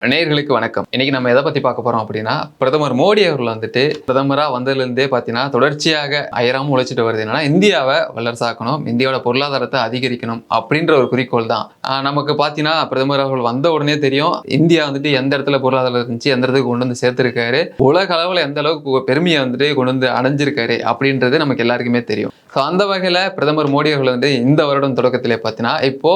நேயர்களுக்கு வணக்கம். இன்னைக்கு நம்ம எதை பத்தி பார்க்க போறோம் அப்படின்னா, பிரதமர் மோடி அவர்கள் வந்துட்டு பிரதமரா வந்ததிலிருந்தே பார்த்தீங்கன்னா, தொடர்ச்சியாக அயராம உழைச்சிட்டு வருது என்னன்னா, இந்தியாவ வல்லரசாக்கணும், இந்தியாவோட பொருளாதாரத்தை அதிகரிக்கணும் அப்படின்ற ஒரு குறிக்கோள் தான். நமக்கு பார்த்தீங்கன்னா, பிரதமர் அவர்கள் வந்த உடனே தெரியும், இந்தியா வந்துட்டு எந்த இடத்துல பொருளாதாரம் இருந்துச்சு, எந்த இடத்துக்கு கொண்டு வந்து சேர்த்திருக்காரு, உலக அளவுல எந்த அளவுக்கு பெருமையை வந்துட்டு கொண்டு வந்து அடைஞ்சிருக்காரு அப்படின்றது நமக்கு எல்லாருக்குமே தெரியும். ஸோ அந்த வகையில் பிரதமர் மோடி அவர்கள் வந்து இந்த வருடம் தொடக்கத்திலே பார்த்தீங்கன்னா, இப்போ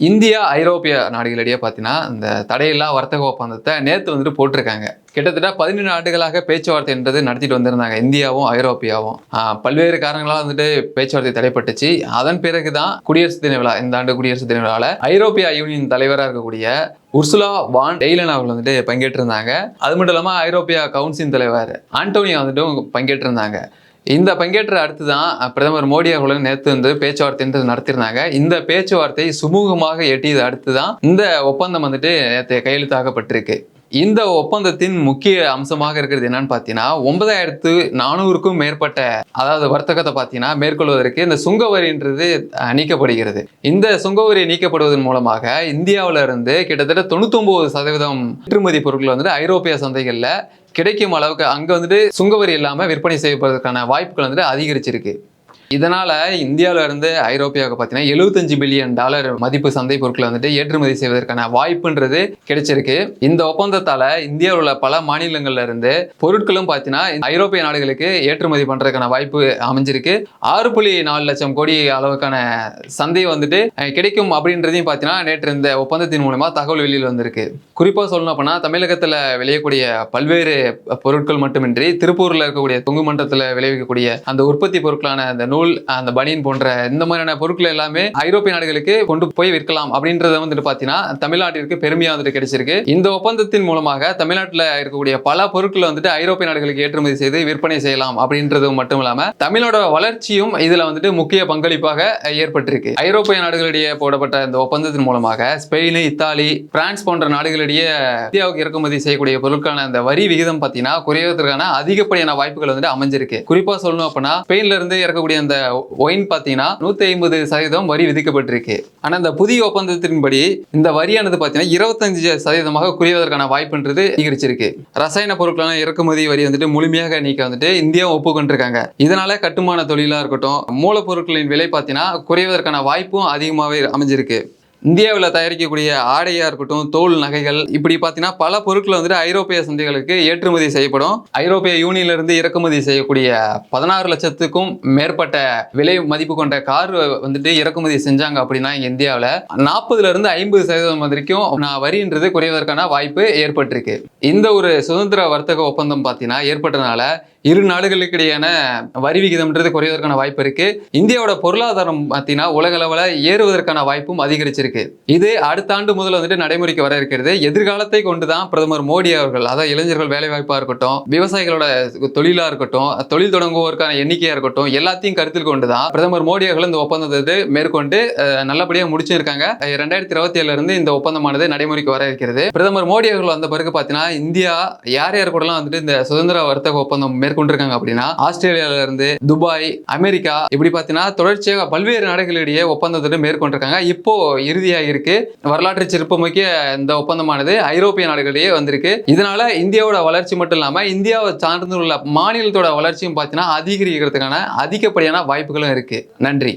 இந்தியா ஐரோப்பிய நாடுகளிடையே பார்த்தீங்கன்னா, இந்த தடையில்லா வர்த்தக ஒப்பந்தத்தை நேற்று வந்துட்டு போட்டிருக்காங்க. கிட்டத்தட்ட 17 ஆண்டுகளாக பேச்சுவார்த்தை என்றது நடத்திட்டு வந்திருந்தாங்க இந்தியாவும் ஐரோப்பியாவும். பல்வேறு காரணங்களால் வந்துட்டு பேச்சுவார்த்தை தடைப்பட்டுச்சு. அதன் பிறகுதான் குடியரசு தின விழா, இந்த ஆண்டு குடியரசு தின விழாவில் ஐரோப்பிய யூனியன் தலைவராக இருக்கக்கூடிய உர்சுலா வான் டெய்லன் அவர்கள் வந்துட்டு பங்கேற்றிருந்தாங்க. அது மட்டும் இல்லாமல் ஐரோப்பிய கவுன்சில் தலைவர் ஆண்டோனியோ வந்துட்டு பங்கேற்றிருந்தாங்க. இந்த பங்கேற்ற அடுத்து தான் பிரதமர் மோடி அவர்களுடன் நேற்று வந்து பேச்சுவார்த்தை நடத்திருந்தாங்க. இந்த பேச்சுவார்த்தை சுமூகமாக எட்டியது அடுத்து தான் இந்த ஒப்பந்தம் வந்துட்டு நேற்று கையெழுத்தாகப்பட்டிருக்கு. இந்த ஒப்பந்தத்தின் முக்கிய அம்சமாக இருக்கிறது என்னன்னு பார்த்தீங்கன்னா, 9400க்கும் மேற்பட்ட அதாவது வர்த்தகத்தை பார்த்தீங்கன்னா மேற்கொள்வதற்கு இந்த சுங்கவரின்றது நீக்கப்படுகிறது. இந்த சுங்கவரி நீக்கப்படுவதன் மூலமாக இந்தியாவில இருந்து கிட்டத்தட்ட 99% ஏற்றுமதி பொருட்கள் வந்துட்டு ஐரோப்பிய சந்தைகளில் கிடைக்கும் அளவுக்கு அங்கே வந்துட்டு சுங்கவரி இல்லாமல் விற்பனை செய்வதற்கான வாய்ப்புகள் வந்துட்டு அதிகரிச்சிருக்கு. இதனால இந்தியாவில இருந்து ஐரோப்பியாவுக்கு பார்த்தீங்கன்னா $75 பில்லியன் மதிப்பு சந்தை பொருட்களை வந்துட்டு ஏற்றுமதி செய்வதற்கான வாய்ப்புன்றது கிடைச்சிருக்கு. இந்த ஒப்பந்தத்தால இந்தியாவில் உள்ள பல மாநிலங்கள்ல இருந்து பொருட்களும் பார்த்தீங்கன்னா ஐரோப்பிய நாடுகளுக்கு ஏற்றுமதி பண்றதுக்கான வாய்ப்பு அமைஞ்சிருக்கு. 6.4 லட்சம் கோடி அளவுக்கான சந்தை வந்துட்டு கிடைக்கும் அப்படின்றதையும் பார்த்தீங்கன்னா நேற்று இந்த ஒப்பந்தத்தின் மூலமா தகவல் வெளியில் வந்திருக்கு. குறிப்பாக சொல்லணும் அப்படின்னா, தமிழகத்தில் விளையக்கூடிய பல்வேறு பொருட்கள் மட்டுமின்றி திருப்பூர்ல இருக்கக்கூடிய தொங்கு மண்டலத்தில் விளைவிக்கக்கூடிய அந்த உற்பத்தி பொருட்களான அந்த நூல், அந்த பனியன் போன்ற இந்த மாதிரியான பொருட்கள் எல்லாமே ஐரோப்பிய நாடுகளுக்கு கொண்டு போய் விற்கலாம் அப்படின்றத வந்துட்டு பார்த்தீங்கன்னா தமிழ்நாட்டிற்கு பெருமையா வந்துட்டு கிடைச்சிருக்கு. இந்த ஒப்பந்தத்தின் மூலமாக தமிழ்நாட்டில் இருக்கக்கூடிய பல பொருட்களை வந்துட்டு ஐரோப்பிய நாடுகளுக்கு ஏற்றுமதி செய்து விற்பனை செய்யலாம் அப்படின்றது மட்டும் இல்லாம தமிழோட வளர்ச்சியும் இதுல வந்துட்டு முக்கிய பங்களிப்பாக ஏற்பட்டிருக்கு. ஐரோப்பிய நாடுகளிடையே போடப்பட்ட இந்த ஒப்பந்தத்தின் மூலமாக ஸ்பெயின், இத்தாலி, பிரான்ஸ் போன்ற நாடுகளிடையே இந்தியாவுக்கு இறக்குமதி செய்யக்கூடிய பொருட்கான அந்த வரி விகிதம் பார்த்தீங்கன்னா குறைவதற்கான அதிகப்படியான வாய்ப்புகள் வந்துட்டு அமைஞ்சிருக்கு. குறிப்பா சொல்லணும் அப்படின்னா, ஸ்பெயின்ல இருந்து இறக்கக்கூடிய அந்த ஒயின் பார்த்தீங்கன்னா 150% வரி விதிக்கப்பட்டிருக்கு. ஆனா இந்த புதிய ஒப்பந்தத்தின்படி இந்த வரியானது பார்த்தீங்கன்னா 25% குறைவதற்கான வாய்ப்புன்றது அதிகரிச்சிருக்கு. ரசாயன பொருட்களான இறக்குமதி வரி வந்துட்டு முழுமையாக நீக்க வந்துட்டு இந்தியா ஒப்புக்கொண்டிருக்காங்க. இதனால கட்டுமான தொழிலா இருக்கட்டும், மூலப்பொருட்களின் விலை பார்த்தீங்கன்னா குறைவதற்கான வாய்ப்பும் அதிகமாகவே அமைஞ்சிருக்கு. இந்தியாவில் தயாரிக்கக்கூடிய ஆடையா இருக்கட்டும், தோல் நகைகள், இப்படி பார்த்தீங்கன்னா பல பொருட்கள் வந்துட்டு ஐரோப்பிய சந்தைகளுக்கு ஏற்றுமதி செய்யப்படும். ஐரோப்பிய யூனியனிலிருந்து இறக்குமதி செய்யக்கூடிய 16 லட்சத்துக்கும் மேற்பட்ட விலை மதிப்பு கொண்ட கார் வந்துட்டு இறக்குமதி செஞ்சாங்க அப்படின்னா இந்தியாவில் 40% வரைக்கும் வரின்றது குறைவதற்கான வாய்ப்பு ஏற்பட்டிருக்கு. இந்த ஒரு சுதந்திர வர்த்தக ஒப்பந்தம் பார்த்தீங்கன்னா ஏற்பட்டதுனால இரு நாடுகளுக்கு இடையான வரி விகிதம்ன்றது குறைவதற்கான வாய்ப்பு இருக்கு. இந்தியாவோட பொருளாதாரம் பார்த்தீங்கன்னா உலக அளவில் ஏறுவதற்கான வாய்ப்பும் அதிகரிச்சிருக்கு. இது அடுத்த ஆண்டு முதல் வந்துட்டு நடைமுறைக்கு வர இருக்கிறது. எதிர்காலத்தை கொண்டுதான் பிரதமர் மோடி அவர்கள், அதாவது இளைஞர்கள் வேலை வாய்ப்பா இருக்கட்டும், விவசாயிகளோட தொழிலா இருக்கட்டும், தொழில் தொடங்குவோருக்கான எண்ணிக்கையா இருக்கட்டும், எல்லாத்தையும் கருத்தில் கொண்டுதான் பிரதமர் மோடி அவர்கள் இந்த ஒப்பந்தத்தை மேற்கொண்டு நல்லபடியாக முடிச்சிருக்காங்க. 2027 இருந்து இந்த ஒப்பந்தமானது நடைமுறைக்கு வர இருக்கிறது. பிரதமர் மோடி அவர்கள் வந்த பிறகு பார்த்தீங்கன்னா இந்தியா யார் யார் கூடலாம் வந்துட்டு இந்த சுதந்திர வர்த்தக ஒப்பந்தம் கொண்டிருக்காங்க அப்படின்னா, ஆஸ்திரேலியால இருந்து துபாய், அமெரிக்கா, இப்படி பார்த்தீங்கன்னா தொடர்ச்சியாக பல்வேறு நாடுகளிடையே ஒப்பந்தத்தை மேற்கொண்டிருக்காங்க. இப்போ இறுதியாக இருக்கு. வரலாற்று சிறப்புமிக்க இந்த ஒப்பந்தமானது ஐரோப்பிய நாடுகளிடையே வந்திருக்கு. இதனால இந்தியாவோட வளர்ச்சி மட்டும் இல்லாம இந்தியாவை சார்ந்துள்ள மாநிலத்தோட வளர்ச்சியும் பார்த்தீங்கன்னா அதிகரிக்கிறதுக்கான அதிகப்படியான வாய்ப்புகளும் இருக்கு. நன்றி.